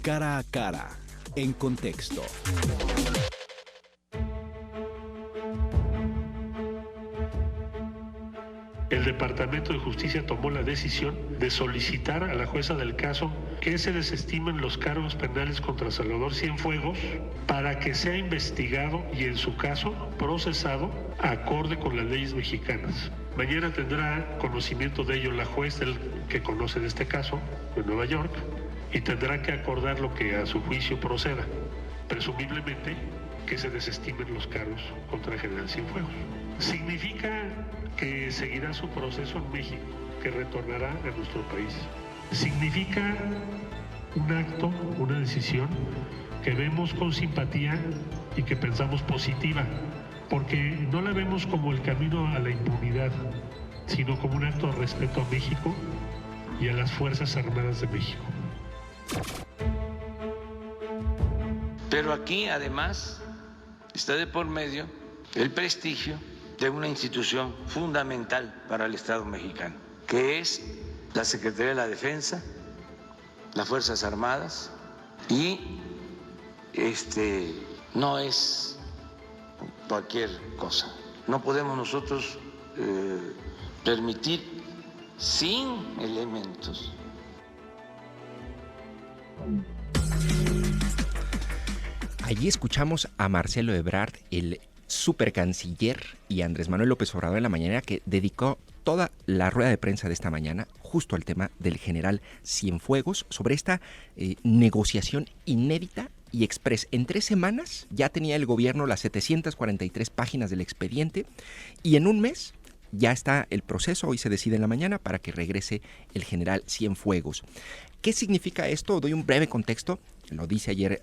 Cara a cara, en contexto. El Departamento de Justicia tomó la decisión de solicitar a la jueza del caso que se desestimen los cargos penales contra Salvador Cienfuegos para que sea investigado y, en su caso, procesado acorde con las leyes mexicanas. Mañana tendrá conocimiento de ello la juez que conoce de este caso, de Nueva York, y tendrá que acordar lo que a su juicio proceda, presumiblemente que se desestimen los cargos contra el general Cienfuegos. Significa que seguirá su proceso en México, que retornará a nuestro país. Significa un acto, una decisión que vemos con simpatía y que pensamos positiva, porque no la vemos como el camino a la impunidad, sino como un acto de respeto a México y a las Fuerzas Armadas de México. Pero aquí, además, está de por medio el prestigio de una institución fundamental para el Estado mexicano, que es la Secretaría de la Defensa, las Fuerzas Armadas, y no es cualquier cosa. No podemos nosotros permitir sin elementos. Allí escuchamos a Marcelo Ebrard, el supercanciller, y Andrés Manuel López Obrador en la mañana, que dedicó toda la rueda de prensa de esta mañana justo al tema del general Cienfuegos, sobre esta negociación inédita y express. En 3 semanas ya tenía el gobierno las 743 páginas del expediente, y en un mes ya está el proceso. Hoy se decide en la mañana para que regrese el general Cienfuegos. ¿Qué significa esto? Doy un breve contexto. Lo dice ayer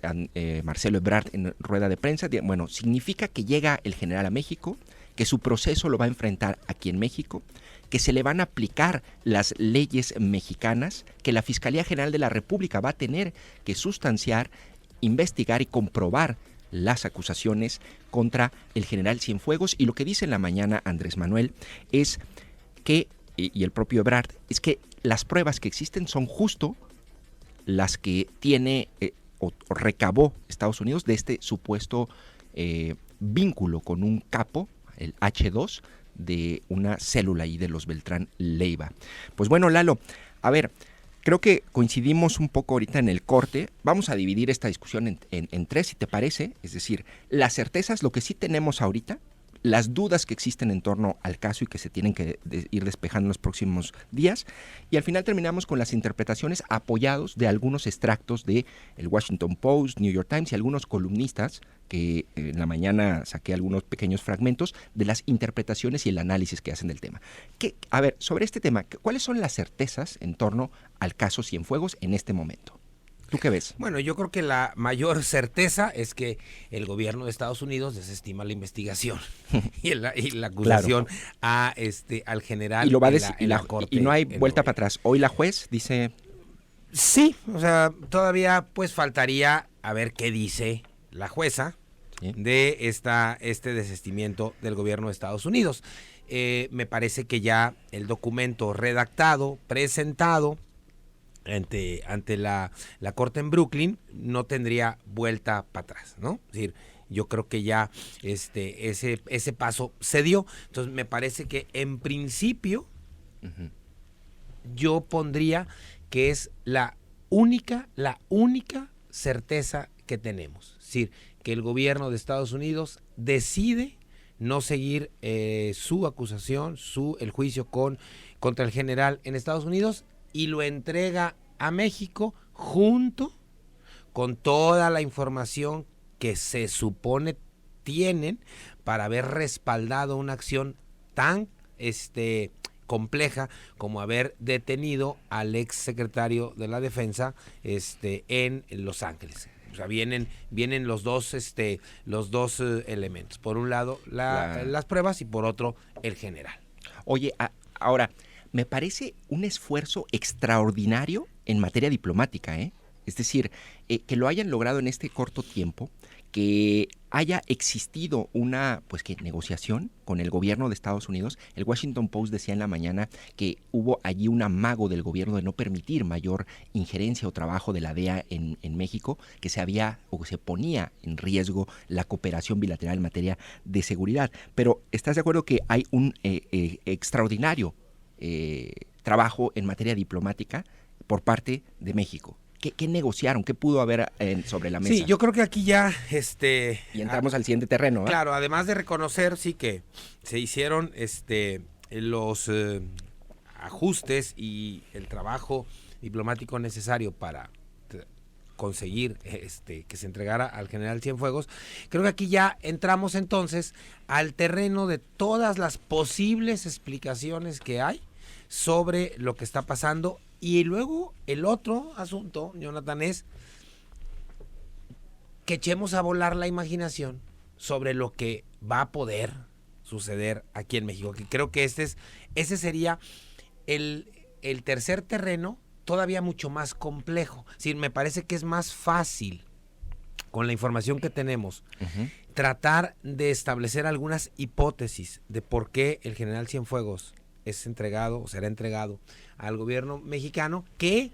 Marcelo Ebrard en rueda de prensa. Bueno, significa que llega el general a México, que su proceso lo va a enfrentar aquí en México, que se le van a aplicar las leyes mexicanas, que la Fiscalía General de la República va a tener que sustanciar, investigar y comprobar las acusaciones contra el general Cienfuegos. Y lo que dice en la mañana Andrés Manuel es que, y el propio Ebrard, es que las pruebas que existen son justo las que tiene o recabó Estados Unidos de este supuesto vínculo con un capo, el H2, de una célula ahí de los Beltrán Leiva. Pues bueno, Lalo, a ver, creo que coincidimos un poco ahorita en el corte. Vamos a dividir esta discusión en 3, si te parece. Es decir, las certezas, lo que sí tenemos ahorita, las dudas que existen en torno al caso y que se tienen que ir despejando en los próximos días, y al final terminamos con las interpretaciones apoyados de algunos extractos de el Washington Post, New York Times y algunos columnistas que en la mañana saqué algunos pequeños fragmentos de las interpretaciones y el análisis que hacen del tema. A ver, sobre este tema, ¿cuáles son las certezas en torno al caso Cienfuegos en este momento? ¿Tú qué ves? Bueno, yo creo que la mayor certeza es que el gobierno de Estados Unidos desestima la investigación y la acusación, claro, al general. Y lo va en la corte, y no hay vuelta para atrás. Hoy la juez dice... Sí, o sea, todavía pues faltaría a ver qué dice la jueza, ¿sí?, de este desistimiento del gobierno de Estados Unidos. Me parece que ya el documento redactado, presentado ante la corte en Brooklyn, no tendría vuelta para atrás, ¿no? Es decir, yo creo que ya ese paso se dio. Entonces me parece que en principio yo pondría que es la única certeza que tenemos. Es decir, que el gobierno de Estados Unidos decide no seguir su acusación, el juicio contra el general en Estados Unidos, y lo entrega a México junto con toda la información que se supone tienen para haber respaldado una acción tan compleja como haber detenido al ex secretario de la Defensa en Los Ángeles. O sea, vienen los dos elementos. Por un lado las pruebas y por otro el general. Oye, ahora, me parece un esfuerzo extraordinario en materia diplomática, ¿eh? Es decir, que lo hayan logrado en este corto tiempo, que haya existido una negociación con el gobierno de Estados Unidos. El Washington Post decía en la mañana que hubo allí un amago del gobierno de no permitir mayor injerencia o trabajo de la DEA en México, que se ponía en riesgo la cooperación bilateral en materia de seguridad. Pero ¿estás de acuerdo que hay un extraordinario trabajo en materia diplomática por parte de México? ¿Qué negociaron? ¿Qué pudo haber sobre la mesa? Sí, yo creo que aquí ya... y entramos al siguiente terreno, ¿eh? Claro, además de reconocer, sí, que se hicieron los ajustes y el trabajo diplomático necesario para conseguir que se entregara al general Cienfuegos. Creo que aquí ya entramos entonces al terreno de todas las posibles explicaciones que hay sobre lo que está pasando. Y luego el otro asunto, Jonathan, es que echemos a volar la imaginación sobre lo que va a poder suceder aquí en México. Que creo que ese sería el tercer terreno, todavía mucho más complejo. Es decir, me parece que es más fácil, con la información que tenemos, tratar de establecer algunas hipótesis de por qué el general Cienfuegos es entregado o será entregado al gobierno mexicano, que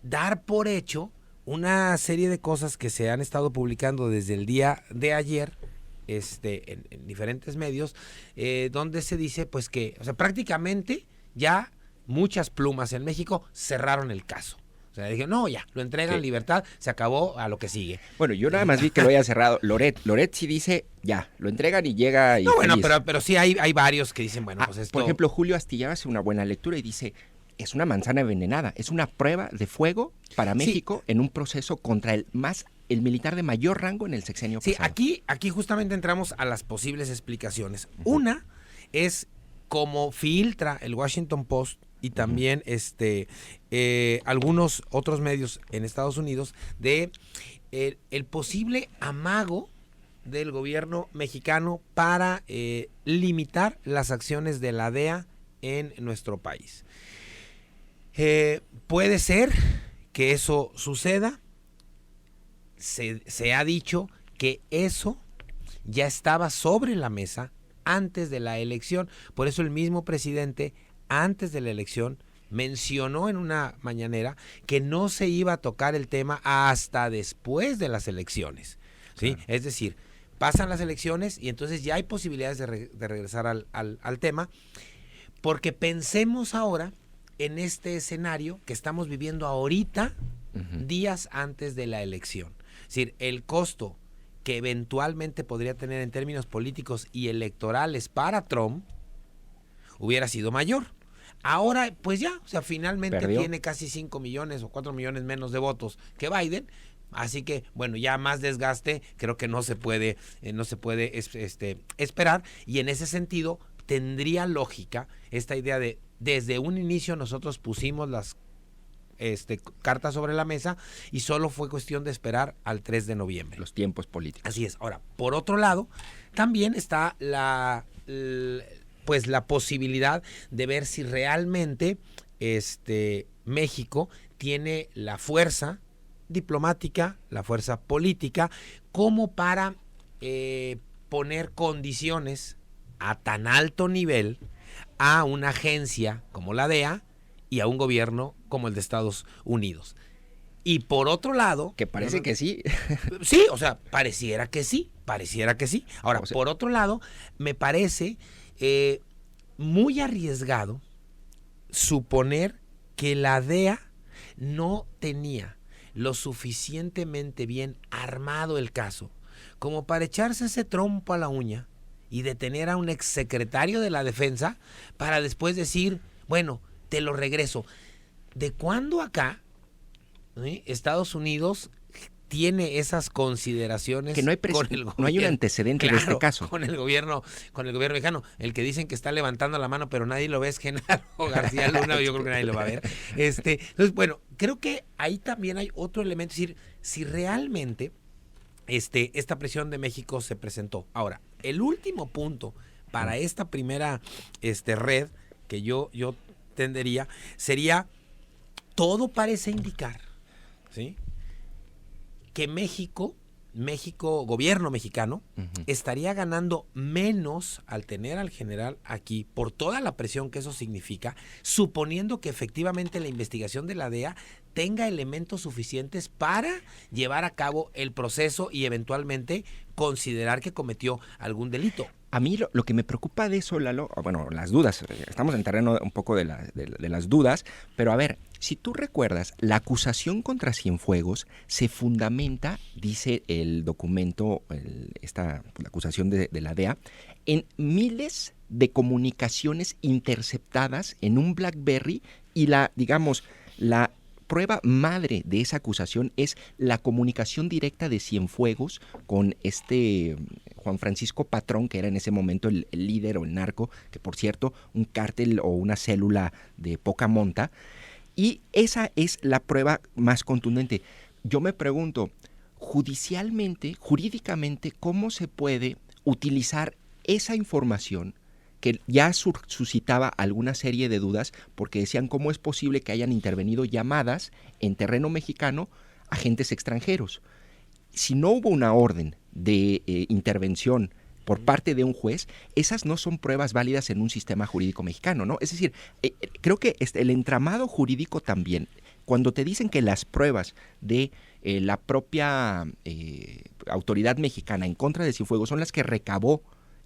dar por hecho una serie de cosas que se han estado publicando desde el día de ayer en diferentes medios, donde se dice pues que, o sea, prácticamente ya muchas plumas en México cerraron el caso. O sea, dije, no, ya, lo entregan, libertad, se acabó, a lo que sigue. Bueno, yo nada más vi que lo haya cerrado. Loret sí dice, ya, lo entregan y llega y... No, bueno, pero sí hay varios que dicen, bueno, pues esto... Por ejemplo, Julio Astillero hace una buena lectura y dice, es una manzana envenenada, es una prueba de fuego para México en un proceso contra el militar de mayor rango en el sexenio pasado. Sí, aquí justamente entramos a las posibles explicaciones. Una es cómo filtra el Washington Post y también algunos otros medios en Estados Unidos de el posible amago del gobierno mexicano para limitar las acciones de la DEA en nuestro país. Puede ser que eso suceda. Se ha dicho que eso ya estaba sobre la mesa antes de la elección. Por eso el mismo presidente, antes de la elección, mencionó en una mañanera que no se iba a tocar el tema hasta después de las elecciones, ¿sí? Claro. Es decir, pasan las elecciones y entonces ya hay posibilidades de regresar al tema, porque pensemos ahora en este escenario que estamos viviendo ahorita, días antes de la elección. Es decir, el costo que eventualmente podría tener en términos políticos y electorales para Trump hubiera sido mayor. Ahora, pues ya, o sea, finalmente perdió. Tiene casi 5 millones o 4 millones menos de votos que Biden, así que, bueno, ya más desgaste creo que no se puede esperar, y en ese sentido tendría lógica esta idea de, desde un inicio nosotros pusimos las cartas sobre la mesa y solo fue cuestión de esperar al 3 de noviembre. Los tiempos políticos. Así es. Ahora, por otro lado, también está la posibilidad de ver si realmente México tiene la fuerza diplomática, la fuerza política, como para poner condiciones a tan alto nivel a una agencia como la DEA y a un gobierno como el de Estados Unidos. Y por otro lado... Que parece que sí. Sí, o sea, pareciera que sí. Ahora, o sea, por otro lado, me parece muy arriesgado suponer que la DEA no tenía lo suficientemente bien armado el caso como para echarse ese trompo a la uña y detener a un exsecretario de la Defensa para después decir, bueno, te lo regreso. ¿De cuándo acá Estados Unidos tiene esas consideraciones? Que no hay un antecedente de este caso. Con el gobierno mexicano. El que dicen que está levantando la mano, pero nadie lo ve, es Genaro García Luna, yo creo que nadie lo va a ver. Entonces, bueno, creo que ahí también hay otro elemento, es decir, si realmente esta presión de México se presentó. Ahora, el último punto para esta primera red que yo tendería sería, todo parece indicar, ¿sí?, que México gobierno mexicano, estaría ganando menos al tener al general aquí por toda la presión que eso significa, suponiendo que efectivamente la investigación de la DEA tenga elementos suficientes para llevar a cabo el proceso y eventualmente considerar que cometió algún delito. A mí lo que me preocupa de eso, Lalo, bueno, las dudas, estamos en terreno un poco de las dudas, pero a ver, si tú recuerdas, la acusación contra Cienfuegos se fundamenta, dice el documento, la acusación de la DEA, en miles de comunicaciones interceptadas en un BlackBerry y la prueba madre de esa acusación es la comunicación directa de Cienfuegos con Juan Francisco Patrón, que era en ese momento el líder o el narco, que por cierto, un cártel o una célula de poca monta, y esa es la prueba más contundente. Yo me pregunto, jurídicamente, ¿cómo se puede utilizar esa información que ya suscitaba alguna serie de dudas, porque decían cómo es posible que hayan intervenido llamadas en terreno mexicano a agentes extranjeros? Si no hubo una orden de intervención por parte de un juez, esas no son pruebas válidas en un sistema jurídico mexicano, ¿no? Es decir, creo que el entramado jurídico también, cuando te dicen que las pruebas de la propia autoridad mexicana en contra de Cienfuegos son las que recabó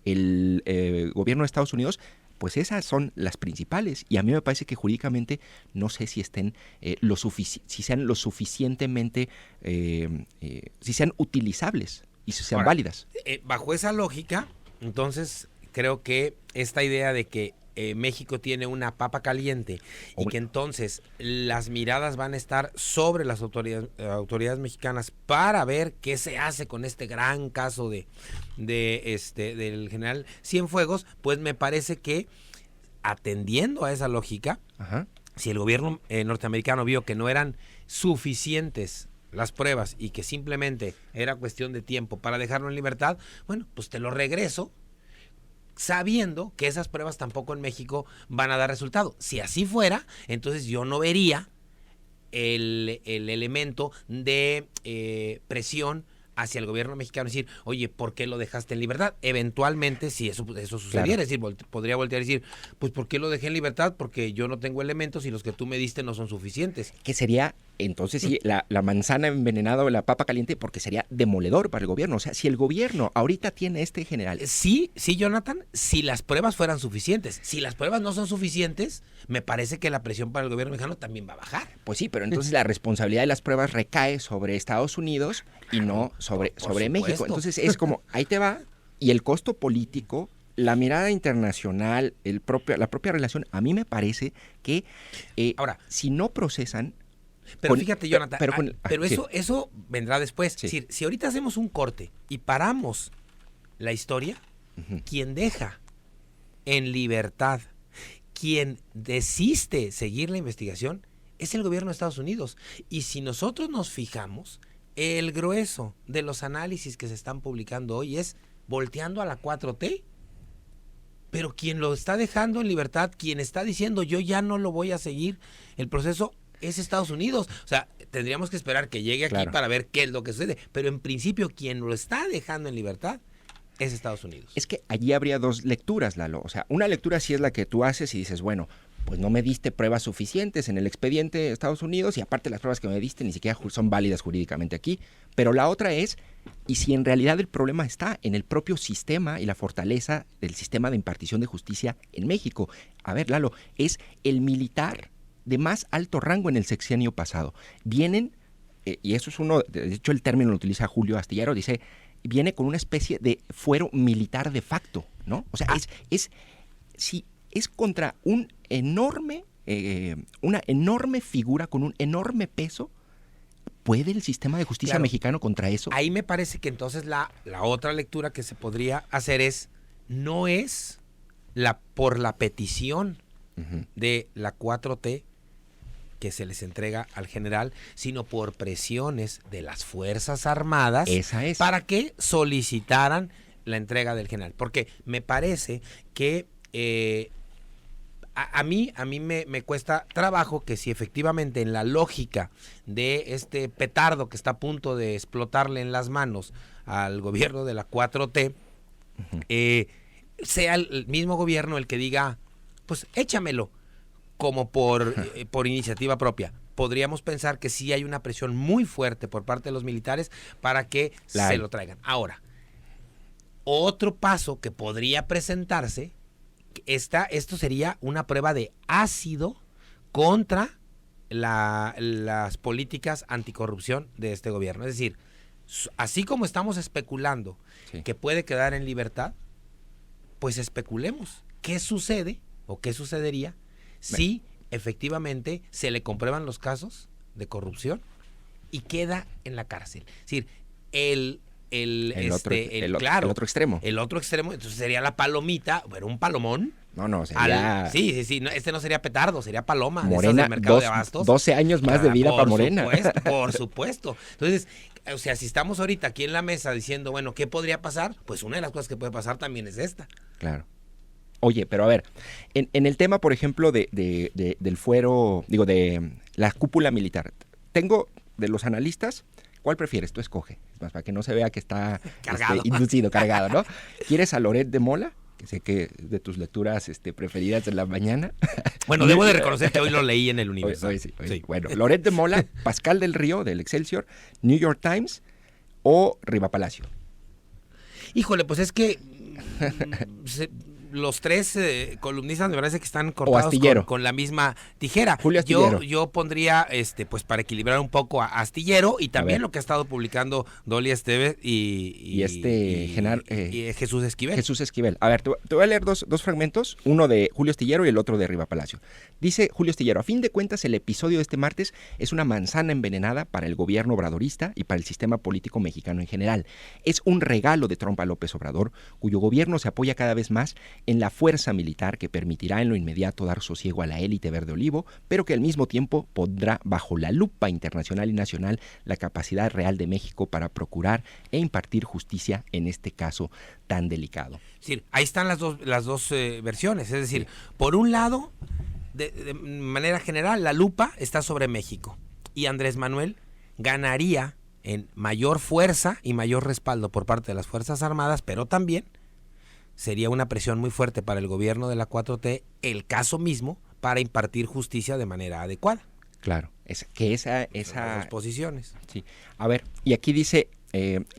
el gobierno de Estados Unidos, pues esas son las principales, y a mí me parece que jurídicamente no sé si estén si sean lo suficientemente, si sean utilizables y si sean válidas. Bajo esa lógica, entonces creo que esta idea de que México tiene una papa caliente y que entonces las miradas van a estar sobre las autoridades mexicanas para ver qué se hace con este gran caso del general Cienfuegos, pues me parece que atendiendo a esa lógica, si el gobierno norteamericano vio que no eran suficientes las pruebas y que simplemente era cuestión de tiempo para dejarlo en libertad, bueno, pues te lo regreso, sabiendo que esas pruebas tampoco en México van a dar resultado. Si así fuera, entonces yo no vería el elemento de presión hacia el gobierno mexicano, decir, oye, ¿por qué lo dejaste en libertad? Eventualmente, si eso sucediera, claro. Es decir, podría voltear a decir, pues, ¿por qué lo dejé en libertad? Porque yo no tengo elementos y los que tú me diste no son suficientes. Que sería, entonces, sí, la manzana envenenada o la papa caliente, porque sería demoledor para el gobierno. O sea, si el gobierno ahorita tiene general... Sí, Jonathan, si las pruebas fueran suficientes. Si las pruebas no son suficientes, me parece que la presión para el gobierno mexicano también va a bajar. Pues sí, pero entonces la responsabilidad de las pruebas recae sobre Estados Unidos y no sobre México. Entonces es como, ahí te va, y el costo político, la mirada internacional, la propia relación, a mí me parece que ahora, si no procesan... Pero fíjate, Jonathan, pero eso vendrá después. Sí. Es decir, si ahorita hacemos un corte y paramos la historia, quien deja en libertad, quien desiste seguir la investigación, es el gobierno de Estados Unidos. Y si nosotros nos fijamos, el grueso de los análisis que se están publicando hoy es volteando a la 4T. Pero quien lo está dejando en libertad, quien está diciendo yo ya no lo voy a seguir el proceso, es Estados Unidos. O sea, tendríamos que esperar que llegue aquí para ver qué es lo que sucede. Pero en principio, quien lo está dejando en libertad es Estados Unidos. Es que allí habría dos lecturas, Lalo. O sea, una lectura sí es la que tú haces y dices, bueno, pues no me diste pruebas suficientes en el expediente de Estados Unidos y aparte las pruebas que me diste ni siquiera son válidas jurídicamente aquí. Pero la otra es, y si en realidad el problema está en el propio sistema y la fortaleza del sistema de impartición de justicia en México. A ver, Lalo, es el militar de más alto rango en el sexenio pasado. Vienen, y eso es de hecho el término lo utiliza Julio Astillero, dice, viene con una especie de fuero militar de facto, ¿no? O sea, es contra una enorme figura con un enorme peso. ¿Puede el sistema de justicia mexicano contra eso? Ahí me parece que entonces la otra lectura que se podría hacer es, no es por la petición de la 4T que se les entrega al general, sino por presiones de las Fuerzas Armadas para que solicitaran la entrega del general. Porque me parece que a mí me cuesta trabajo que si efectivamente en la lógica de este petardo que está a punto de explotarle en las manos al gobierno de la 4T, sea el mismo gobierno el que diga, pues échamelo, como por iniciativa propia. Podríamos pensar que sí hay una presión muy fuerte por parte de los militares para que se lo traigan. Ahora, otro paso que podría presentarse, esto sería una prueba de ácido contra las políticas anticorrupción de este gobierno. Es decir, así como estamos especulando que puede quedar en libertad, pues especulemos qué sucede o qué sucedería si efectivamente se le comprueban los casos de corrupción y queda en la cárcel. Es decir, el otro extremo. El otro extremo, entonces sería la palomita, pero un palomón. No, sería... Sí, no, este no sería petardo, sería paloma. Morena, del mercado de abastos. 12 años más de vida para Morena. Por supuesto. Entonces, o sea, si estamos ahorita aquí en la mesa diciendo, bueno, ¿qué podría pasar? Pues una de las cosas que puede pasar también es esta. Claro. Oye, pero a ver, en el tema, por ejemplo, del fuero, de la cúpula militar, tengo de los analistas, ¿cuál prefieres? Tú escoge. Es más, para que no se vea que está inducido, cargado, ¿no? ¿Quieres a Loret de Mola? Que sé que es de tus lecturas preferidas en la mañana. Bueno, debo de reconocer que hoy lo leí en el Universal. Hoy sí. Bueno, Loret de Mola, Pascal del Río, del Excelsior, New York Times o Riva Palacio. Híjole, pues es que los tres columnistas me parece que están cortados con la misma tijera. Julio Astillero. Yo pondría, pues para equilibrar un poco a Astillero y también lo que ha estado publicando Dolly Esteves y Jesús Esquivel. Jesús Esquivel. A ver, te voy a leer dos fragmentos, uno de Julio Astillero y el otro de Riva Palacio. Dice Julio Astillero, a fin de cuentas el episodio de este martes es una manzana envenenada para el gobierno obradorista y para el sistema político mexicano en general. Es un regalo de Trump a López Obrador, cuyo gobierno se apoya cada vez más en la fuerza militar que permitirá en lo inmediato dar sosiego a la élite verde olivo, pero que al mismo tiempo pondrá bajo la lupa internacional y nacional la capacidad real de México para procurar e impartir justicia en este caso tan delicado. Es decir, ahí están las dos versiones, es decir, por un lado, de manera general, la lupa está sobre México y Andrés Manuel ganaría en mayor fuerza y mayor respaldo por parte de las Fuerzas Armadas, pero también sería una presión muy fuerte para el gobierno de la 4T, el caso mismo, para impartir justicia de manera adecuada. Claro, esas dos posiciones. Sí. A ver, y aquí dice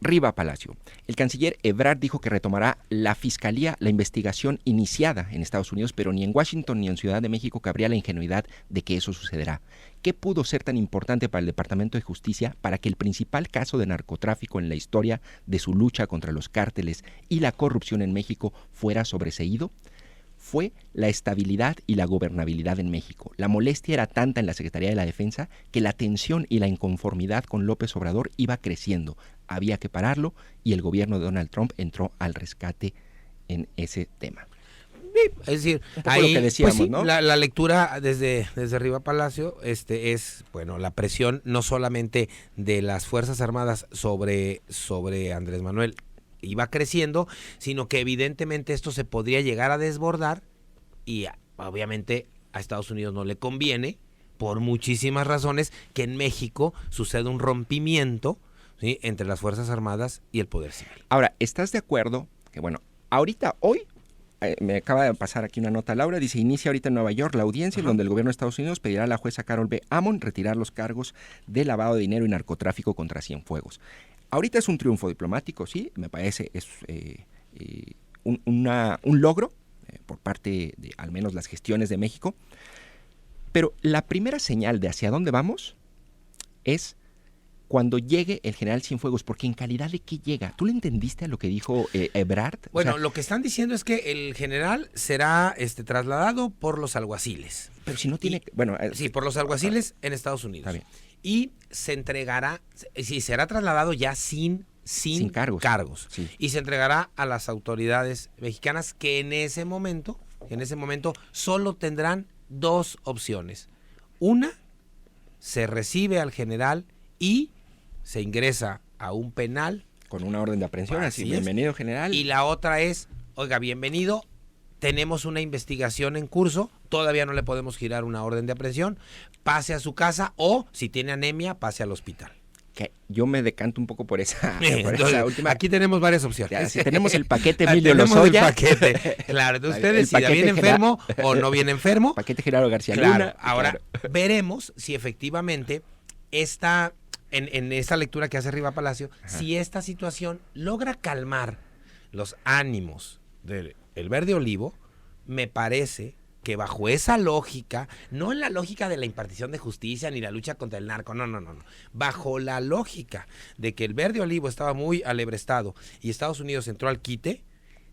Riva Palacio. El canciller Ebrard dijo que retomará la fiscalía la investigación iniciada en Estados Unidos, pero ni en Washington ni en Ciudad de México cabría la ingenuidad de que eso sucederá. ¿Qué pudo ser tan importante para el Departamento de Justicia para que el principal caso de narcotráfico en la historia de su lucha contra los cárteles y la corrupción en México fuera sobreseído? Fue la estabilidad y la gobernabilidad en México. La molestia era tanta en la Secretaría de la Defensa que la tensión y la inconformidad con López Obrador iba creciendo. Había que pararlo y el gobierno de Donald Trump entró al rescate en ese tema. Es decir, ahí lo que decíamos, pues sí, ¿no? La lectura desde Riva Palacio es, bueno, la presión no solamente de las Fuerzas Armadas sobre Andrés Manuel iba creciendo, sino que evidentemente esto se podría llegar a desbordar y obviamente a Estados Unidos no le conviene, por muchísimas razones, que en México suceda un rompimiento, ¿sí?, entre las Fuerzas Armadas y el Poder Civil. Ahora, ¿estás de acuerdo que, bueno, hoy, me acaba de pasar aquí una nota, Laura, dice, inicia ahorita en Nueva York la audiencia donde el gobierno de Estados Unidos pedirá a la jueza Carol B. Amon retirar los cargos de lavado de dinero y narcotráfico contra Cienfuegos. Ahorita es un triunfo diplomático, sí, me parece, es un logro por parte de al menos las gestiones de México, pero la primera señal de hacia dónde vamos es cuando llegue el general Cienfuegos, porque en calidad de qué llega. ¿Tú le entendiste a lo que dijo Ebrard? Bueno, lo que están diciendo es que el general será trasladado por los alguaciles. Pero si no tiene... sí, por los alguaciles en Estados Unidos. Está bien. Y se entregará, sí, será trasladado ya sin cargos. Sí. Y se entregará a las autoridades mexicanas que en ese momento solo tendrán dos opciones. Una, se recibe al general y se ingresa a un penal. Con una orden de aprehensión, así bienvenido general. Y la otra es, oiga, bienvenido, tenemos una investigación en curso, todavía no le podemos girar una orden de aprehensión, pase a su casa o, si tiene anemia, pase al hospital. Que yo me decanto un poco por esa Entonces, última. Aquí tenemos varias opciones. Ya, si tenemos el paquete Emilio tenemos Lozoya. el paquete. Claro, entonces usted El decida, paquete ¿viene enfermo o no viene enfermo? Paquete Gerardo García Claro, Luna. ahora veremos si efectivamente en esta lectura que hace Riva Palacio, si esta situación logra calmar los ánimos del Verde Olivo. Me parece que bajo esa lógica, no en la lógica de la impartición de justicia ni la lucha contra el narco, no, bajo la lógica de que el Verde Olivo estaba muy alebrestado y Estados Unidos entró al quite,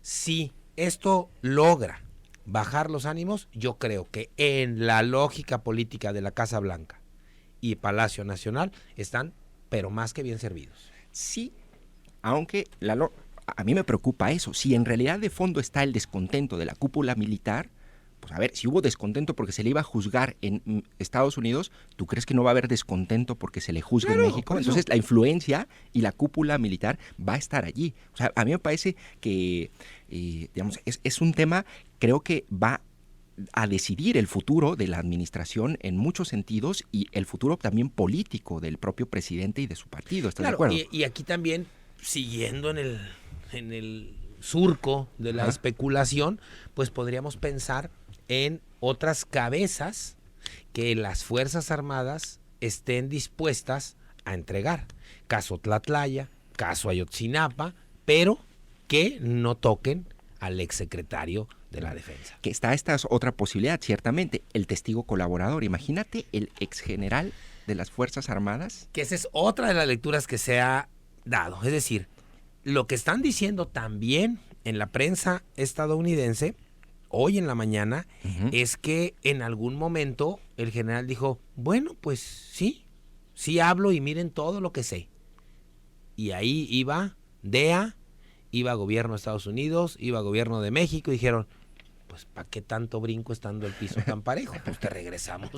si esto logra bajar los ánimos, yo creo que en la lógica política de la Casa Blanca y Palacio Nacional están, pero más que bien servidos. Sí, aunque a mí me preocupa eso. Si en realidad de fondo está el descontento de la cúpula militar, pues a ver, si hubo descontento porque se le iba a juzgar en Estados Unidos, ¿tú crees que no va a haber descontento porque se le juzgue en México? Entonces la influencia y la cúpula militar va a estar allí. O sea, a mí me parece que, digamos, es un tema, creo que va a decidir el futuro de la administración en muchos sentidos y el futuro también político del propio presidente y de su partido. ¿Estás de acuerdo? Y aquí también, siguiendo en el surco de la especulación, pues podríamos pensar en otras cabezas que las Fuerzas Armadas estén dispuestas a entregar. Caso Tlatlaya, caso Ayotzinapa, pero que no toquen al exsecretario de la Defensa. Que esta es otra posibilidad, ciertamente, el testigo colaborador. Imagínate el exgeneral de las Fuerzas Armadas. Que esa es otra de las lecturas que se ha dado. Es decir, lo que están diciendo también en la prensa estadounidense hoy en la mañana es que en algún momento el general dijo, bueno, pues sí hablo y miren todo lo que sé. Y ahí iba DEA, iba gobierno de Estados Unidos, iba gobierno de México y dijeron, pues ¿para qué tanto brinco estando el piso tan parejo? Pues te regresamos.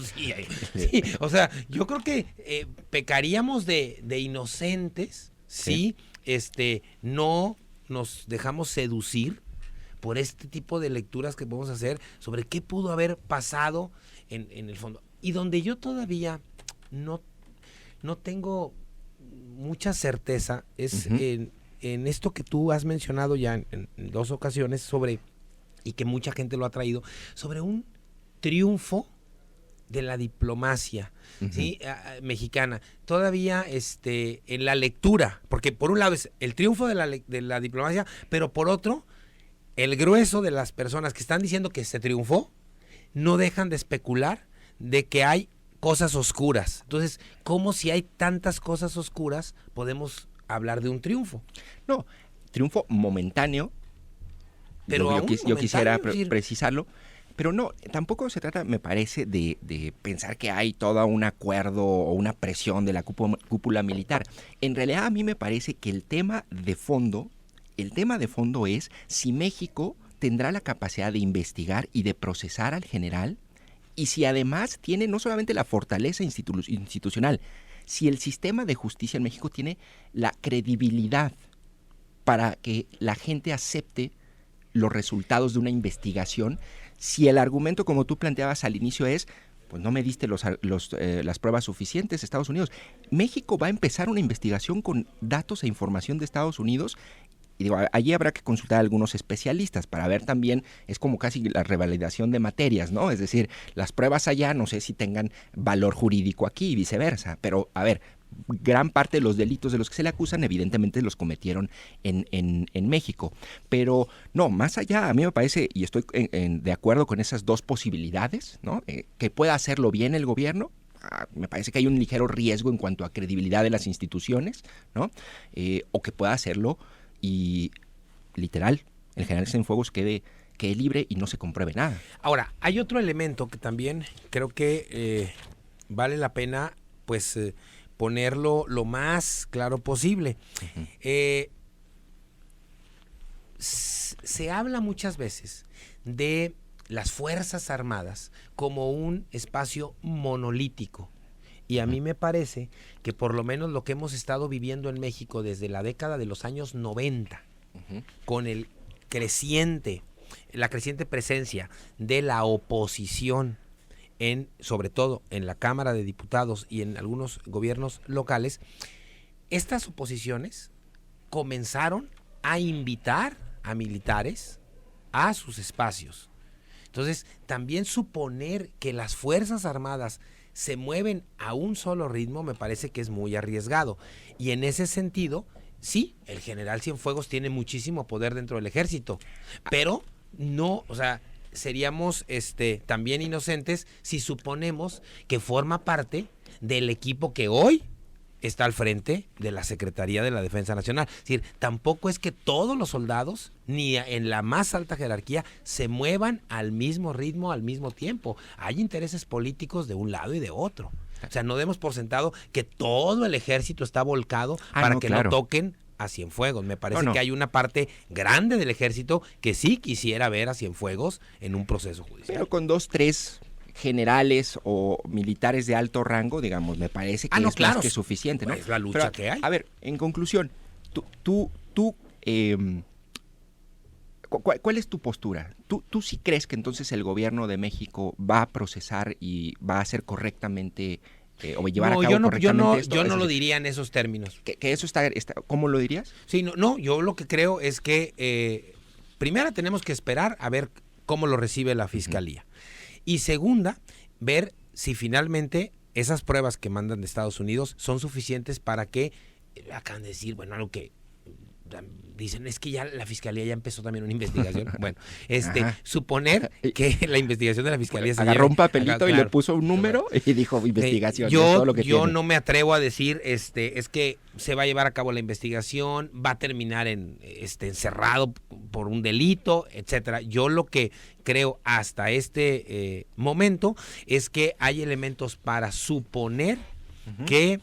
Sí, o sea, yo creo que pecaríamos de inocentes si no nos dejamos seducir por este tipo de lecturas que podemos hacer sobre qué pudo haber pasado en el fondo. Y donde yo todavía no tengo mucha certeza es en esto que tú has mencionado ya en 2 ocasiones sobre, y que mucha gente lo ha traído, sobre un triunfo de la diplomacia ¿sí? Mexicana. Todavía en la lectura, porque por un lado es el triunfo de la diplomacia, pero por otro, el grueso de las personas que están diciendo que se triunfó no dejan de especular de que hay cosas oscuras. Entonces, ¿cómo si hay tantas cosas oscuras podemos hablar de un triunfo? No, triunfo momentáneo, pero yo quisiera precisarlo, pero no, tampoco se trata, me parece, de pensar que hay todo un acuerdo o una presión de la cúpula militar. En realidad a mí me parece que el tema de fondo es si México tendrá la capacidad de investigar y de procesar al general, y si además tiene no solamente la fortaleza institucional, si el sistema de justicia en México tiene la credibilidad para que la gente acepte los resultados de una investigación, si el argumento, como tú planteabas al inicio, es, pues no me diste las pruebas suficientes, Estados Unidos. México va a empezar una investigación con datos e información de Estados Unidos. Y digo, allí habrá que consultar a algunos especialistas para ver también, es como casi la revalidación de materias, ¿no? Es decir, las pruebas allá no sé si tengan valor jurídico aquí y viceversa, pero a ver, gran parte de los delitos de los que se le acusan evidentemente los cometieron en México. Pero no, más allá, a mí me parece, y estoy de acuerdo con esas 2 posibilidades, ¿no? Que pueda hacerlo bien el gobierno. Me parece que hay un ligero riesgo en cuanto a credibilidad de las instituciones, ¿no? O que pueda hacerlo y literal, el general Cienfuegos quede libre y no se compruebe nada. Ahora, hay otro elemento que también creo que vale la pena pues ponerlo lo más claro posible. Se habla muchas veces de las Fuerzas Armadas como un espacio monolítico. Y a mí me parece que por lo menos lo que hemos estado viviendo en México desde la década de los años 90, con el creciente la creciente presencia de la oposición, sobre todo en la Cámara de Diputados y en algunos gobiernos locales, estas oposiciones comenzaron a invitar a militares a sus espacios. Entonces, también suponer que las Fuerzas Armadas se mueven a un solo ritmo me parece que es muy arriesgado. Y en ese sentido, sí, el general Cienfuegos tiene muchísimo poder dentro del ejército, pero no, o sea, seríamos también inocentes si suponemos que forma parte del equipo que hoy está al frente de la Secretaría de la Defensa Nacional. Es decir, tampoco es que todos los soldados, ni en la más alta jerarquía, se muevan al mismo ritmo, al mismo tiempo. Hay intereses políticos de un lado y de otro. O sea, no demos por sentado que todo el ejército está volcado para que no toquen a Cienfuegos. Me parece que hay una parte grande del ejército que sí quisiera ver a Cienfuegos en un proceso judicial. Pero con 2, 3 generales o militares de alto rango, digamos, me parece que es más que suficiente, ¿no? Es la lucha que hay. A ver, en conclusión, ¿cuál es tu postura? ¿Tú sí crees que entonces el gobierno de México va a procesar y va a hacer correctamente o llevar a cabo correctamente esto? Yo no lo diría en esos términos. ¿Que eso está, ¿cómo lo dirías? Sí, yo lo que creo es que primero tenemos que esperar a ver cómo lo recibe la Fiscalía. Y segunda, ver si finalmente esas pruebas que mandan de Estados Unidos son suficientes para que, acaban de decir, bueno, algo que dicen es que ya la Fiscalía ya empezó también una investigación. Bueno, suponer que la investigación de la Fiscalía se agarró un papelito y le puso un número y dijo investigación. Yo no me atrevo a decir es que se va a llevar a cabo la investigación, va a terminar encerrado por un delito, etcétera. Yo lo que creo hasta este momento es que hay elementos para suponer que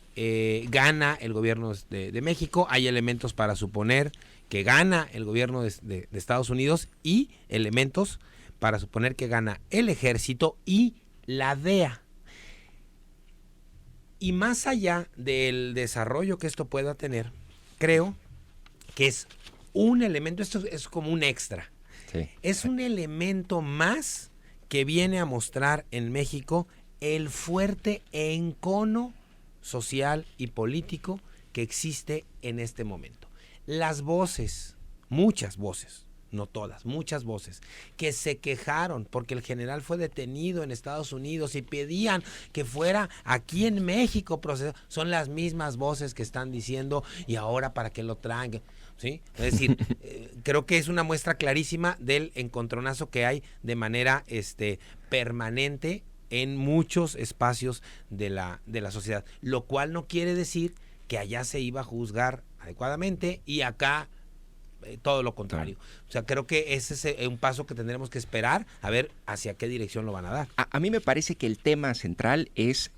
gana el gobierno de México, hay elementos para suponer que gana el gobierno de Estados Unidos y elementos para suponer que gana el ejército y la DEA. Y más allá del desarrollo que esto pueda tener, creo que es un elemento, esto es como un extra, es un elemento más que viene a mostrar en México el fuerte encono social y político que existe en este momento. Las voces, muchas voces, no todas, muchas voces, que se quejaron porque el general fue detenido en Estados Unidos y pedían que fuera aquí en México procesado, son las mismas voces que están diciendo y ahora para qué lo traen, ¿sí? Es decir, creo que es una muestra clarísima del encontronazo que hay de manera permanente en muchos espacios de la sociedad, lo cual no quiere decir que allá se iba a juzgar adecuadamente y acá todo lo contrario. O sea, creo que ese es un paso que tendremos que esperar a ver hacia qué dirección lo van a dar. A mí me parece que el tema central es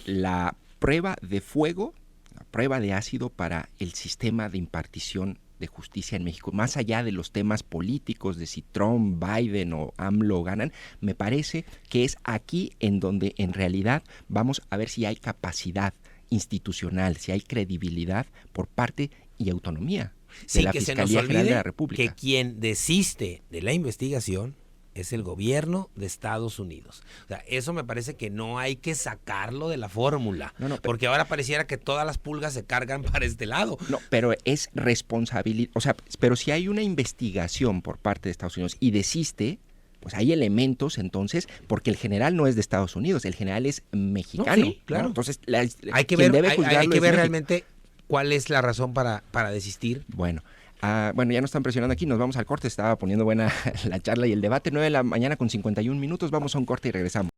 la prueba de fuego, la prueba de ácido para el sistema de impartición de justicia en México. Más allá de los temas políticos de si Trump, Biden o AMLO ganan, me parece que es aquí en donde en realidad vamos a ver si hay capacidad institucional, si hay credibilidad por parte y autonomía de la Fiscalía General de la República. Que quien desiste de la investigación es el gobierno de Estados Unidos. O sea, eso me parece que no hay que sacarlo de la fórmula, porque ahora pareciera que todas las pulgas se cargan para este lado. No, pero es responsabilidad, o sea, pero si hay una investigación por parte de Estados Unidos y desiste, pues hay elementos entonces, porque el general no es deEstados Unidos, el general es mexicano. No, sí, claro. ¿no? Entonces, hay que ver realmente cuál es la razón para desistir. Bueno, ya nos están presionando aquí, nos vamos al corte, estaba poniendo buena la charla y el debate, 9 de la mañana con 51 minutos, vamos a un corte y regresamos.